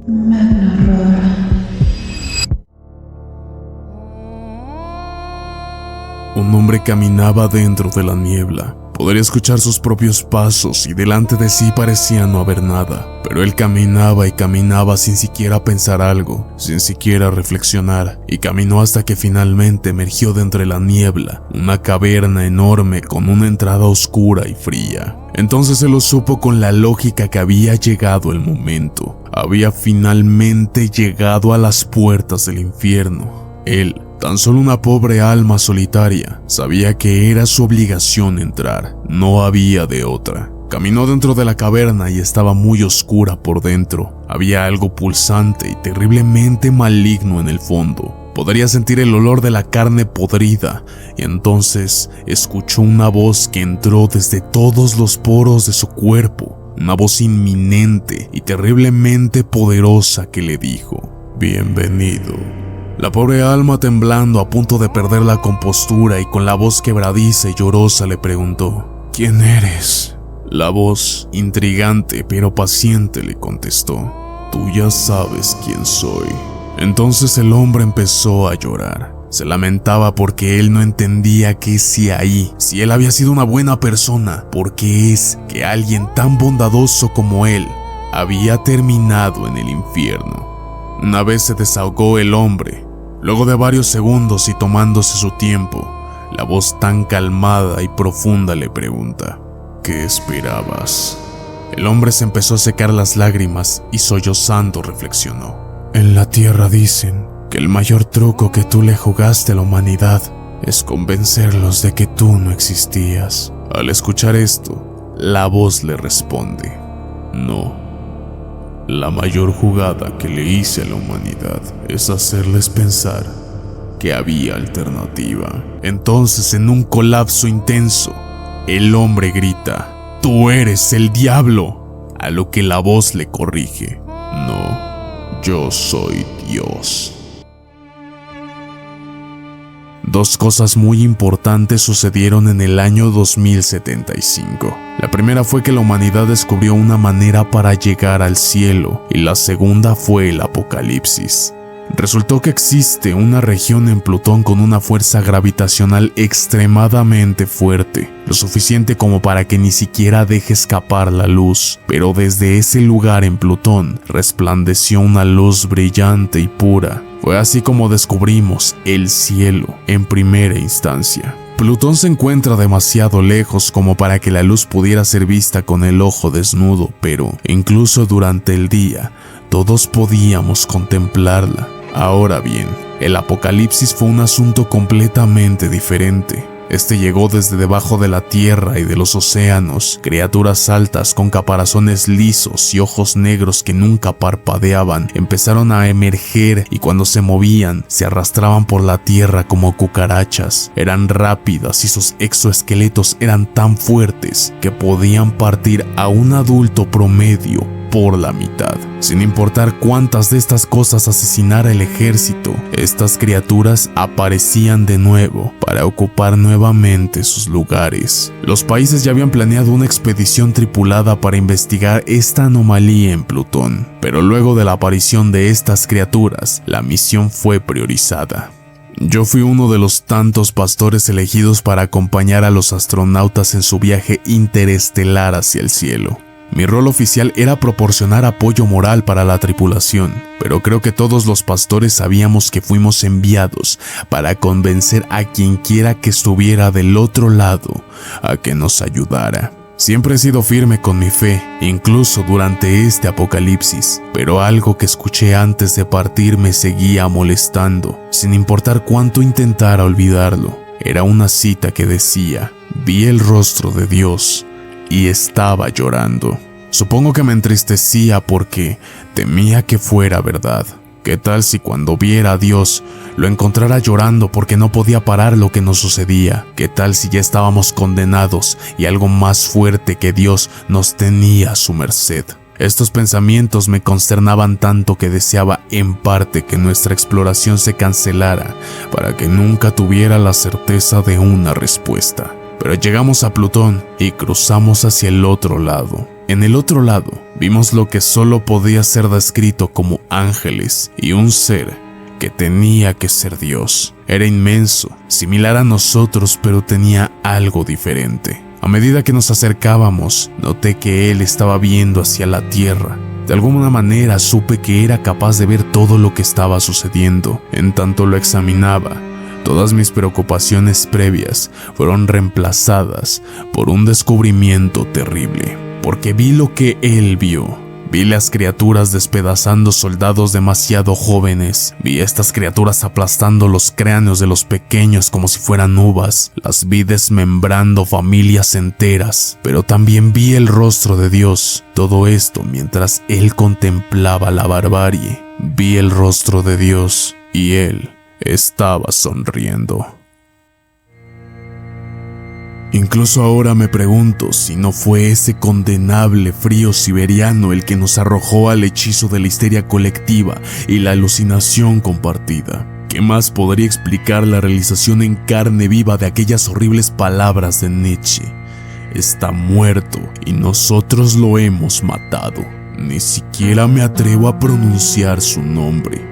Un hombre caminaba dentro de la niebla. Podría escuchar sus propios pasos y delante de sí parecía no haber nada, pero él caminaba y caminaba sin siquiera pensar algo, sin siquiera reflexionar, y caminó hasta que finalmente emergió de entre la niebla, una caverna enorme con una entrada oscura y fría. Entonces él lo supo con la lógica que había llegado el momento. Había finalmente llegado a las puertas del infierno. Él, tan solo una pobre alma solitaria, sabía que era su obligación entrar, no había de otra. Caminó dentro de la caverna y estaba muy oscura por dentro. Había algo pulsante y terriblemente maligno en el fondo. Podría sentir el olor de la carne podrida y entonces escuchó una voz que entró desde todos los poros de su cuerpo. Una voz inminente y terriblemente poderosa que le dijo: «Bienvenido». La pobre alma, temblando, a punto de perder la compostura y con la voz quebradiza y llorosa, le preguntó: «¿Quién eres?». La voz, intrigante pero paciente, le contestó: «Tú ya sabes quién soy». Entonces el hombre empezó a llorar. Se lamentaba porque él no entendía qué hacía ahí. Si él había sido una buena persona, ¿por qué es que alguien tan bondadoso como él había terminado en el infierno? Una vez se desahogó el hombre. Luego de varios segundos y tomándose su tiempo, la voz tan calmada y profunda le pregunta: «¿Qué esperabas?». El hombre se empezó a secar las lágrimas y sollozando reflexionó: «En la tierra dicen que el mayor truco que tú le jugaste a la humanidad es convencerlos de que tú no existías». Al escuchar esto, la voz le responde: «No. La mayor jugada que le hice a la humanidad es hacerles pensar que había alternativa». Entonces, en un colapso intenso, el hombre grita: «¡Tú eres el diablo!», a lo que la voz le corrige: «No, yo soy Dios». Dos cosas muy importantes sucedieron en el año 2075. La primera fue que la humanidad descubrió una manera para llegar al cielo, y la segunda fue el apocalipsis. Resultó que existe una región en Plutón con una fuerza gravitacional extremadamente fuerte, lo suficiente como para que ni siquiera deje escapar la luz, pero desde ese lugar en Plutón resplandeció una luz brillante y pura. Fue así como descubrimos el cielo en primera instancia. Plutón se encuentra demasiado lejos como para que la luz pudiera ser vista con el ojo desnudo, pero incluso durante el día todos podíamos contemplarla. Ahora bien, el apocalipsis fue un asunto completamente diferente. Este llegó desde debajo de la tierra y de los océanos. Criaturas altas con caparazones lisos y ojos negros que nunca parpadeaban empezaron a emerger, y cuando se movían se arrastraban por la tierra como cucarachas. Eran rápidas y sus exoesqueletos eran tan fuertes que podían partir a un adulto promedio por la mitad. Sin importar cuántas de estas cosas asesinara el ejército, estas criaturas aparecían de nuevo para ocupar nuevamente sus lugares. Los países ya habían planeado una expedición tripulada para investigar esta anomalía en Plutón, pero luego de la aparición de estas criaturas, la misión fue priorizada. Yo fui uno de los tantos pastores elegidos para acompañar a los astronautas en su viaje interestelar hacia el cielo. Mi rol oficial era proporcionar apoyo moral para la tripulación, pero creo que todos los pastores sabíamos que fuimos enviados para convencer a quien quiera que estuviera del otro lado a que nos ayudara. Siempre he sido firme con mi fe, incluso durante este apocalipsis, pero algo que escuché antes de partir me seguía molestando, sin importar cuánto intentara olvidarlo. Era una cita que decía: «Vi el rostro de Dios y estaba llorando». Supongo que me entristecía porque temía que fuera verdad. ¿Qué tal si cuando viera a Dios lo encontrara llorando porque no podía parar lo que nos sucedía? ¿Qué tal si ya estábamos condenados y algo más fuerte que Dios nos tenía a su merced? Estos pensamientos me consternaban tanto que deseaba en parte que nuestra exploración se cancelara para que nunca tuviera la certeza de una respuesta. Pero llegamos a Plutón y cruzamos hacia el otro lado. En el otro lado, vimos lo que solo podía ser descrito como ángeles y un ser que tenía que ser Dios. Era inmenso, similar a nosotros, pero tenía algo diferente. A medida que nos acercábamos, noté que él estaba viendo hacia la tierra. De alguna manera supe que era capaz de ver todo lo que estaba sucediendo. En tanto lo examinaba, todas mis preocupaciones previas fueron reemplazadas por un descubrimiento terrible. Porque vi lo que él vio. Vi las criaturas despedazando soldados demasiado jóvenes. Vi a estas criaturas aplastando los cráneos de los pequeños como si fueran uvas. Las vi desmembrando familias enteras. Pero también vi el rostro de Dios. Todo esto mientras él contemplaba la barbarie. Vi el rostro de Dios y él estaba sonriendo. Incluso ahora me pregunto si no fue ese condenable frío siberiano el que nos arrojó al hechizo de la histeria colectiva y la alucinación compartida. ¿Qué más podría explicar la realización en carne viva de aquellas horribles palabras de Nietzsche? Está muerto y nosotros lo hemos matado. Ni siquiera me atrevo a pronunciar su nombre.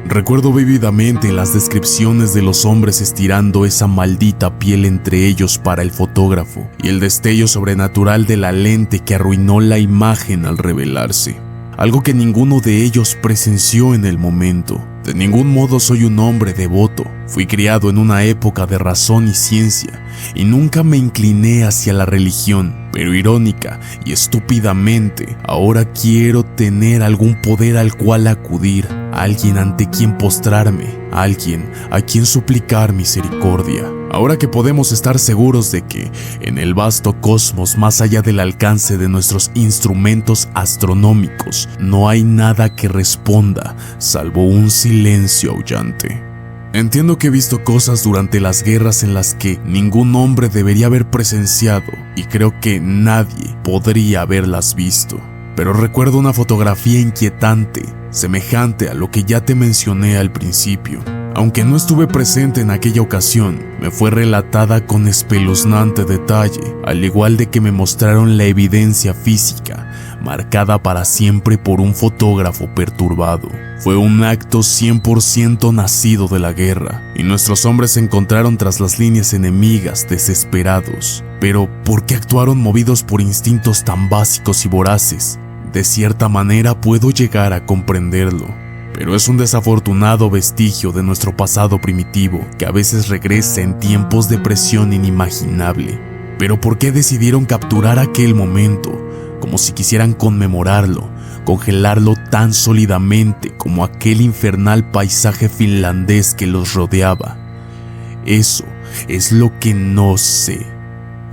Recuerdo vívidamente las descripciones de los hombres estirando esa maldita piel entre ellos para el fotógrafo y el destello sobrenatural de la lente que arruinó la imagen al revelarse. Algo que ninguno de ellos presenció en el momento. De ningún modo soy un hombre devoto. Fui criado en una época de razón y ciencia y nunca me incliné hacia la religión. Pero irónica y estúpidamente, ahora quiero tener algún poder al cual acudir, alguien ante quien postrarme, alguien a quien suplicar misericordia. Ahora que podemos estar seguros de que, en el vasto cosmos más allá del alcance de nuestros instrumentos astronómicos, no hay nada que responda, salvo un silencio aullante. Entiendo que he visto cosas durante las guerras en las que ningún hombre debería haber presenciado y creo que nadie podría haberlas visto. Pero recuerdo una fotografía inquietante, semejante a lo que ya te mencioné al principio. Aunque no estuve presente en aquella ocasión, me fue relatada con espeluznante detalle, al igual de que me mostraron la evidencia física, marcada para siempre por un fotógrafo perturbado. Fue un acto 100% nacido de la guerra, y nuestros hombres se encontraron tras las líneas enemigas desesperados. Pero, ¿por qué actuaron movidos por instintos tan básicos y voraces? De cierta manera puedo llegar a comprenderlo. Pero es un desafortunado vestigio de nuestro pasado primitivo que a veces regresa en tiempos de presión inimaginable. Pero ¿por qué decidieron capturar aquel momento? Como si quisieran conmemorarlo, congelarlo tan sólidamente como aquel infernal paisaje finlandés que los rodeaba. Eso es lo que no sé.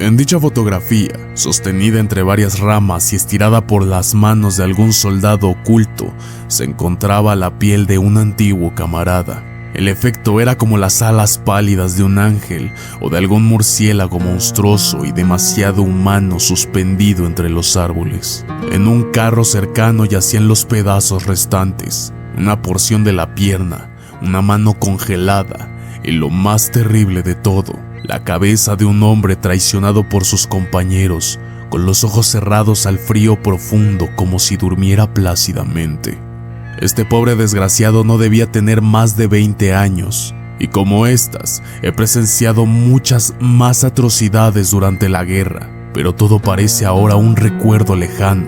En dicha fotografía, sostenida entre varias ramas y estirada por las manos de algún soldado oculto, se encontraba la piel de un antiguo camarada. El efecto era como las alas pálidas de un ángel o de algún murciélago monstruoso y demasiado humano suspendido entre los árboles. En un carro cercano yacían los pedazos restantes, una porción de la pierna, una mano congelada y lo más terrible de todo, la cabeza de un hombre traicionado por sus compañeros, con los ojos cerrados al frío profundo como si durmiera plácidamente. Este pobre desgraciado no debía tener más de 20 años, y como estas, he presenciado muchas más atrocidades durante la guerra, pero todo parece ahora un recuerdo lejano,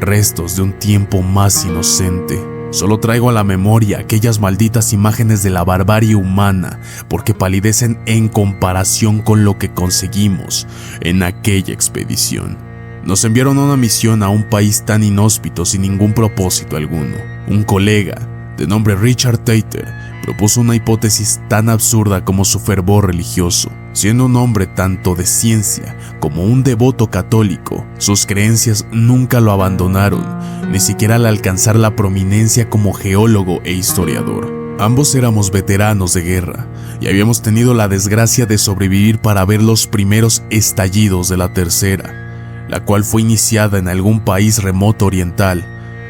restos de un tiempo más inocente. Solo traigo a la memoria aquellas malditas imágenes de la barbarie humana porque palidecen en comparación con lo que conseguimos en aquella expedición. Nos enviaron a una misión a un país tan inhóspito sin ningún propósito alguno. Un colega, de nombre Richard Tater, propuso una hipótesis tan absurda como su fervor religioso. Siendo un hombre tanto de ciencia como un devoto católico, sus creencias nunca lo abandonaron, ni siquiera al alcanzar la prominencia como geólogo e historiador. Ambos éramos veteranos de guerra y habíamos tenido la desgracia de sobrevivir para ver los primeros estallidos de la tercera, la cual fue iniciada en algún país remoto oriental,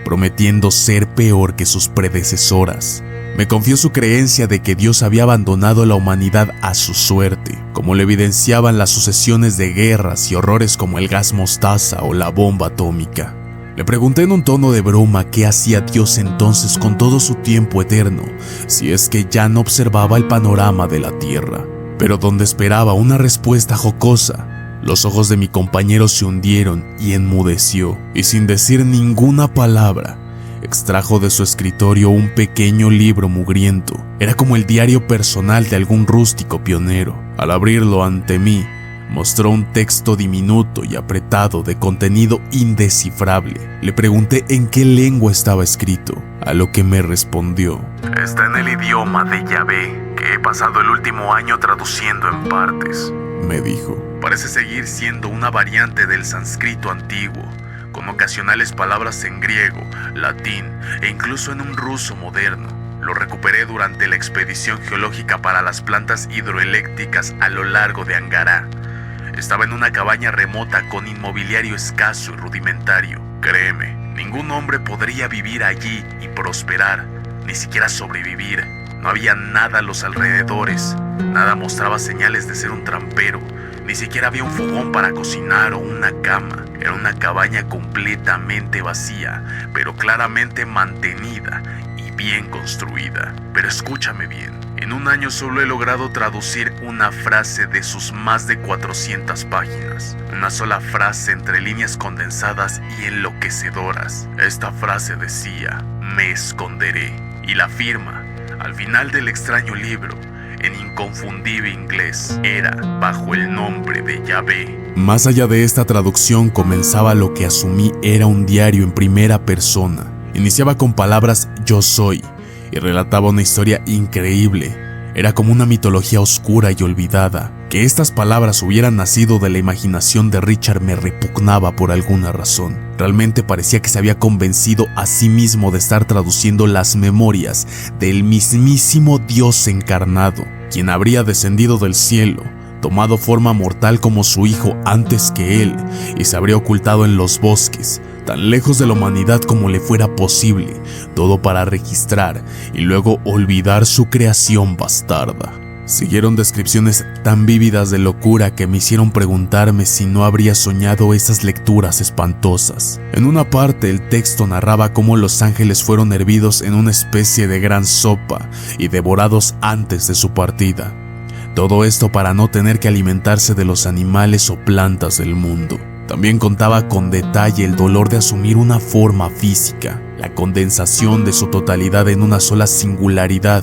prometiendo ser peor que sus predecesoras. Me confió su creencia de que Dios había abandonado a la humanidad a su suerte, como lo evidenciaban las sucesiones de guerras y horrores como el gas mostaza o la bomba atómica. Le pregunté en un tono de broma qué hacía Dios entonces con todo su tiempo eterno, si es que ya no observaba el panorama de la Tierra. Pero donde esperaba una respuesta jocosa, los ojos de mi compañero se hundieron y enmudeció, y sin decir ninguna palabra, extrajo de su escritorio un pequeño libro mugriento. Era como el diario personal de algún rústico pionero. Al abrirlo ante mí, mostró un texto diminuto y apretado de contenido indescifrable. Le pregunté en qué lengua estaba escrito, a lo que me respondió: está en el idioma de Yahvé, que he pasado el último año traduciendo en partes. Me dijo. Parece seguir siendo una variante del sánscrito antiguo, con ocasionales palabras en griego, latín e incluso en un ruso moderno. Lo recuperé durante la expedición geológica para las plantas hidroeléctricas a lo largo de Angará. Estaba en una cabaña remota con inmobiliario escaso y rudimentario. Créeme, ningún hombre podría vivir allí y prosperar, ni siquiera sobrevivir. No había nada a los alrededores, nada mostraba señales de ser un trampero, ni siquiera había un fogón para cocinar o una cama. Era una cabaña completamente vacía, pero claramente mantenida y bien construida. Pero escúchame bien, en un año solo he logrado traducir una frase de sus más de 400 páginas. Una sola frase entre líneas condensadas y enloquecedoras. Esta frase decía: me esconderé. Y la firma, al final del extraño libro, en inconfundible inglés, era bajo el nombre de Yahvé. Más allá de esta traducción comenzaba lo que asumí era un diario en primera persona. Iniciaba con palabras "yo soy" y relataba una historia increíble. Era como una mitología oscura y olvidada. Que estas palabras hubieran nacido de la imaginación de Richard me repugnaba por alguna razón. Realmente parecía que se había convencido a sí mismo de estar traduciendo las memorias del mismísimo Dios encarnado, quien habría descendido del cielo, tomado forma mortal como su hijo antes que él, y se habría ocultado en los bosques, tan lejos de la humanidad como le fuera posible, todo para registrar y luego olvidar su creación bastarda. Siguieron descripciones tan vívidas de locura que me hicieron preguntarme si no habría soñado esas lecturas espantosas. En una parte el texto narraba cómo los ángeles fueron hervidos en una especie de gran sopa y devorados antes de su partida. Todo esto para no tener que alimentarse de los animales o plantas del mundo. También contaba con detalle el dolor de asumir una forma física, la condensación de su totalidad en una sola singularidad,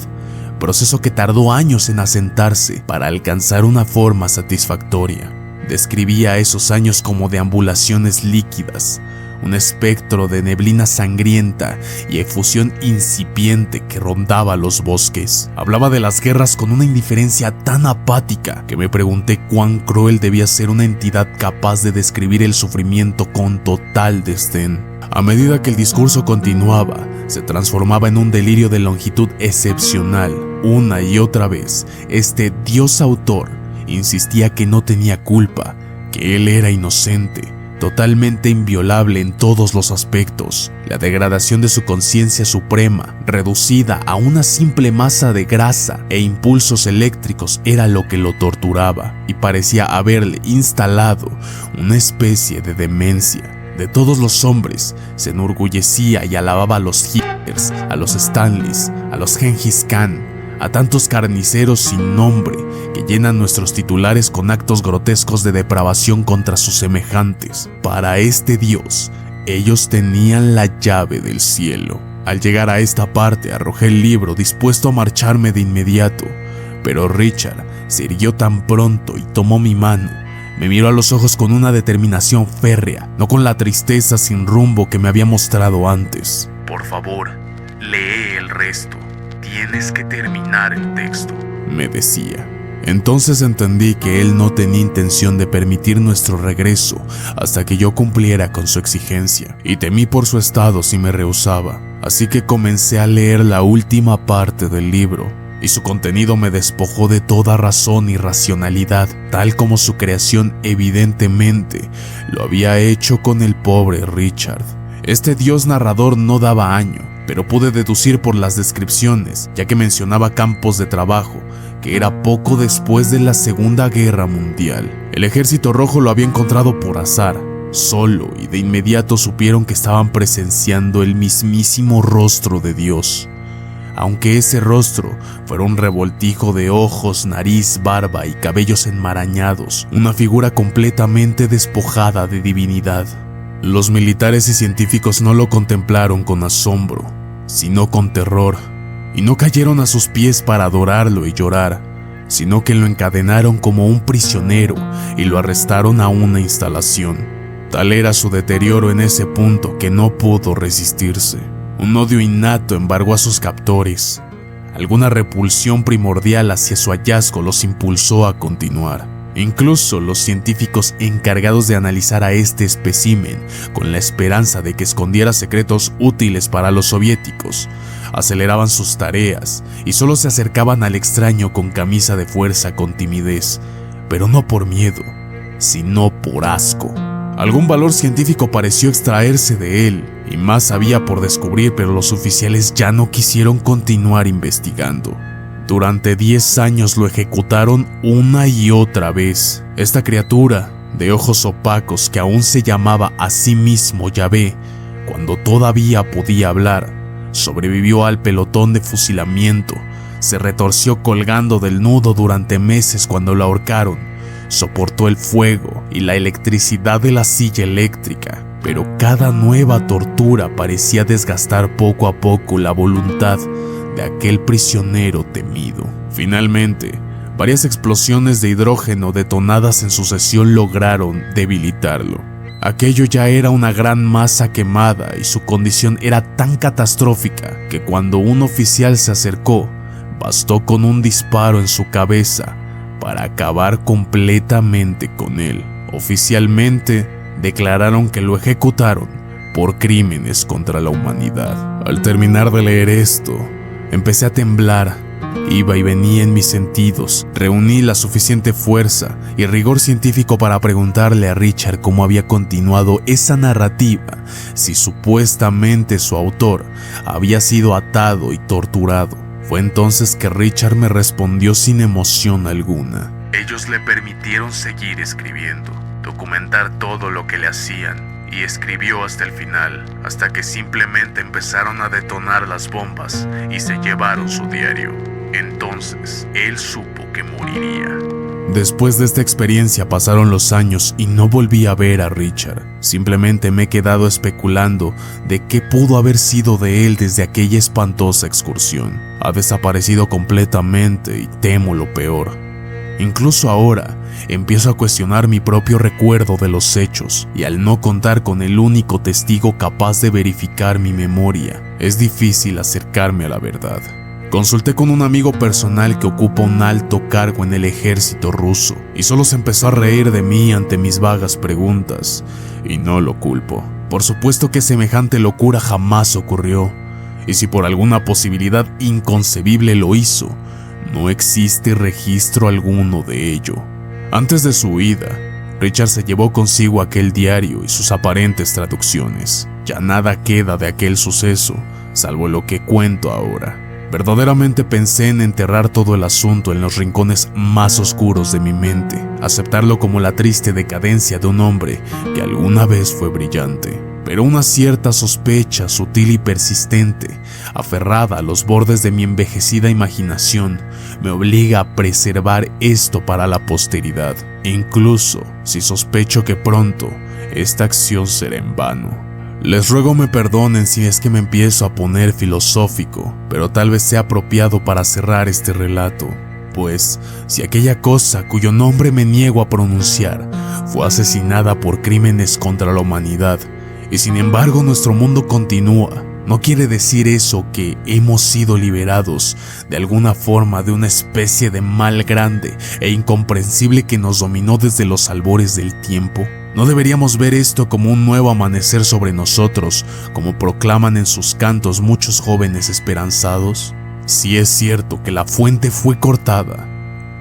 proceso que tardó años en asentarse para alcanzar una forma satisfactoria. Describía esos años como deambulaciones líquidas, un espectro de neblina sangrienta y efusión incipiente que rondaba los bosques. Hablaba de las guerras con una indiferencia tan apática que me pregunté cuán cruel debía ser una entidad capaz de describir el sufrimiento con total desdén. A medida que el discurso continuaba, se transformaba en un delirio de longitud excepcional. Una y otra vez, este Dios autor insistía que no tenía culpa, que él era inocente, totalmente inviolable en todos los aspectos. La degradación de su conciencia suprema, reducida a una simple masa de grasa e impulsos eléctricos, era lo que lo torturaba, y parecía haberle instalado una especie de demencia. De todos los hombres, se enorgullecía y alababa a los Hitlers, a los Stanleys, a los Gengis Khan, a tantos carniceros sin nombre que llenan nuestros titulares con actos grotescos de depravación contra sus semejantes. Para este Dios, ellos tenían la llave del cielo. Al llegar a esta parte, arrojé el libro dispuesto a marcharme de inmediato, pero Richard se irguió tan pronto y tomó mi mano. Me miró a los ojos con una determinación férrea, no con la tristeza sin rumbo que me había mostrado antes. Por favor, lee el resto. Tienes que terminar el texto, me decía. Entonces entendí que él no tenía intención de permitir nuestro regreso hasta que yo cumpliera con su exigencia, y temí por su estado si me rehusaba. Así que comencé a leer la última parte del libro, y su contenido me despojó de toda razón y racionalidad, tal como su creación evidentemente lo había hecho con el pobre Richard. Este Dios narrador no daba año, pero pude deducir por las descripciones, ya que mencionaba campos de trabajo, que era poco después de la Segunda Guerra Mundial. El Ejército Rojo lo había encontrado por azar, solo, y de inmediato supieron que estaban presenciando el mismísimo rostro de Dios. Aunque ese rostro fuera un revoltijo de ojos, nariz, barba y cabellos enmarañados, una figura completamente despojada de divinidad. Los militares y científicos no lo contemplaron con asombro, sino con terror, y no cayeron a sus pies para adorarlo y llorar, sino que lo encadenaron como un prisionero y lo arrestaron a una instalación. Tal era su deterioro en ese punto que no pudo resistirse. Un odio innato embargó a sus captores. Alguna repulsión primordial hacia su hallazgo los impulsó a continuar. Incluso los científicos encargados de analizar a este espécimen, con la esperanza de que escondiera secretos útiles para los soviéticos, aceleraban sus tareas y solo se acercaban al extraño con camisa de fuerza con timidez, pero no por miedo, sino por asco. Algún valor científico pareció extraerse de él, y más había por descubrir, pero los oficiales ya no quisieron continuar investigando. Durante 10 años lo ejecutaron una y otra vez. Esta criatura, de ojos opacos que aún se llamaba a sí mismo Yahvé, cuando todavía podía hablar, sobrevivió al pelotón de fusilamiento, se retorció colgando del nudo durante meses cuando lo ahorcaron, soportó el fuego y la electricidad de la silla eléctrica, pero cada nueva tortura parecía desgastar poco a poco la voluntad de aquel prisionero temido. Finalmente, varias explosiones de hidrógeno detonadas en sucesión lograron debilitarlo. Aquello ya era una gran masa quemada y su condición era tan catastrófica que cuando un oficial se acercó, bastó con un disparo en su cabeza para acabar completamente con él. Oficialmente, declararon que lo ejecutaron por crímenes contra la humanidad. Al terminar de leer esto, empecé a temblar. Iba y venía en mis sentidos. Reuní la suficiente fuerza y rigor científico para preguntarle a Richard cómo había continuado esa narrativa, si supuestamente su autor había sido atado y torturado. Fue entonces que Richard me respondió sin emoción alguna. Ellos le permitieron seguir escribiendo, documentar todo lo que le hacían, y escribió hasta el final, hasta que simplemente empezaron a detonar las bombas y se llevaron su diario. Entonces, él supo que moriría. Después de esta experiencia pasaron los años y no volví a ver a Richard. Simplemente me he quedado especulando de qué pudo haber sido de él desde aquella espantosa excursión. Ha desaparecido completamente y temo lo peor. Incluso ahora, empiezo a cuestionar mi propio recuerdo de los hechos, y al no contar con el único testigo capaz de verificar mi memoria, es difícil acercarme a la verdad. Consulté con un amigo personal que ocupa un alto cargo en el ejército ruso, y solo se empezó a reír de mí ante mis vagas preguntas, y no lo culpo. Por supuesto que semejante locura jamás ocurrió, y si por alguna posibilidad inconcebible lo hizo, no existe registro alguno de ello. Antes de su huida, Richard se llevó consigo aquel diario y sus aparentes traducciones. Ya nada queda de aquel suceso, salvo lo que cuento ahora. Verdaderamente pensé en enterrar todo el asunto en los rincones más oscuros de mi mente, aceptarlo como la triste decadencia de un hombre que alguna vez fue brillante. Pero una cierta sospecha sutil y persistente, aferrada a los bordes de mi envejecida imaginación, me obliga a preservar esto para la posteridad, incluso si sospecho que pronto esta acción será en vano. Les ruego me perdonen si es que me empiezo a poner filosófico, pero tal vez sea apropiado para cerrar este relato, pues si aquella cosa cuyo nombre me niego a pronunciar fue asesinada por crímenes contra la humanidad, y sin embargo nuestro mundo continúa, no quiere decir eso que hemos sido liberados de alguna forma de una especie de mal grande e incomprensible que nos dominó desde los albores del tiempo. ¿No deberíamos ver esto como un nuevo amanecer sobre nosotros, como proclaman en sus cantos muchos jóvenes esperanzados? Si es cierto que la fuente fue cortada,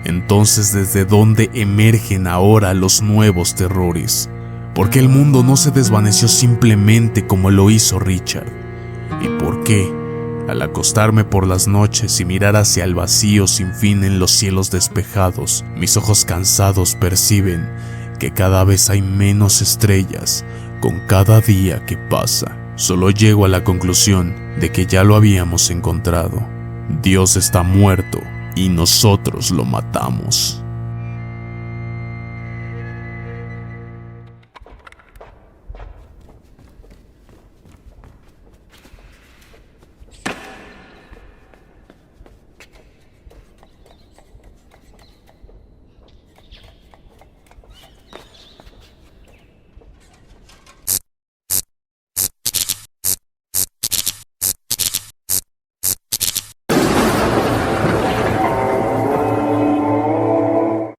entonces ¿desde dónde emergen ahora los nuevos terrores? ¿Por qué el mundo no se desvaneció simplemente como lo hizo Richard? ¿Y por qué? Al acostarme por las noches y mirar hacia el vacío sin fin en los cielos despejados, mis ojos cansados perciben que cada vez hay menos estrellas con cada día que pasa. Solo llego a la conclusión de que ya lo habíamos encontrado. Dios está muerto y nosotros lo matamos.